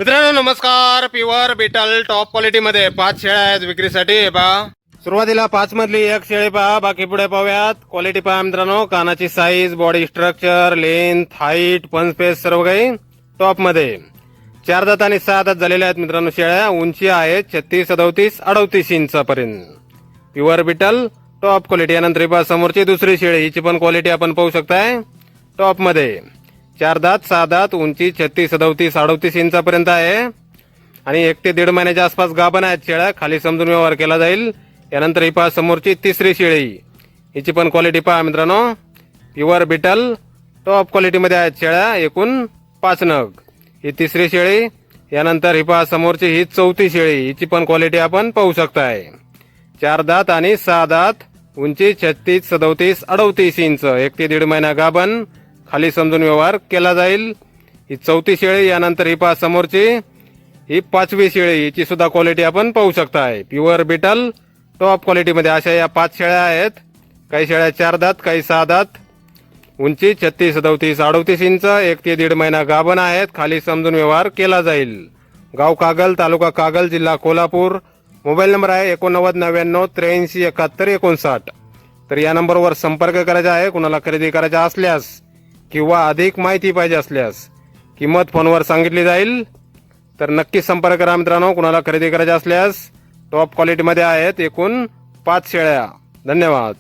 मित्रांनो नमस्कार. प्युअर बीटल टॉप क्वालिटी मध्ये 5 शेळ्या आहेत विक्रीसाठी. हे पहा, सुरुवातीला 5 मधली एक शेळी पहा, बाकी पुढे पाहूयात. क्वालिटी पहा मित्रांनो, कानाची size, body structure, length, height, पंचपेस सर्व काही टॉप मध्ये. 4 दात आणि 6 दात झालेल्या आहेत मित्रांनो शेळ्या. उंची आहे 36, 37, 38 इंचापर्यंत. प्युअर बीटल टॉप क्वालिटी. यानंतर ही पहा समोरची दुसरी शेळी, हिची पण क्वालिटी आपण पाहू शकताय टॉप मध्ये. 4 दात, 6 दात, उंची 36, 37, 38 इंचापर्यंत आहे आणि 1 ते 1.5 महिन्याच्या आसपास गाभण आहेत शेळ्या. खाली समजून व्यवहार केला जाईल. यानंतर ही पहा समोरची तिसरी शेळी, हिची पण क्वालिटी पहा मित्रांनो. प्युअर बीटल टॉप क्वालिटी मध्ये आहेत शेळ्या, एकूण 5 नग. ही तिसरी शेळी. यानंतर ही पहा समोरची ही चौथी शेळी, हिची पण क्वालिटी आपण पाहू शकताय. 4 दात आणि 6 दात, उंची 36, 37, 38 इंच, 1 ते 1.5 महिना गाभण. खाली समजून व्यवहार केला जाईल. ही चौथी शेळी. यानंतर ही पहा समोरची ही 5वी शेळी, हिची सुद्धा क्वालिटी आपण पाहू शकताय. प्युअर बीटल टॉप क्वालिटी मध्ये अशा या 5 शेळ्या आहेत. काही शेळ्या 4 दात, काही 6 दात, उंची 36, 37, 38 इंच, 1 ते 1.5 महिना गाभण आहेत. खाली समजून व्यवहार केला जाईल. गाव कागल, तालुका कागल, जिल्हा कोल्हापूर. मोबाईल नंबर आहे 89 99 83 71 59. तर या नंबरवर संपर्क करायचा आहे. कुणाला खरेदी करायचा असल्यास किंवा अधिक माहिती पाहिजे असल्यास किंमत फोनवर सांगितली जाईल. तर नक्की संपर्क करा मित्रांनो. कुणाला खरेदी करायची असल्यास टॉप क्वालिटी मध्ये आहेत एकूण 5 शेळ्या. धन्यवाद.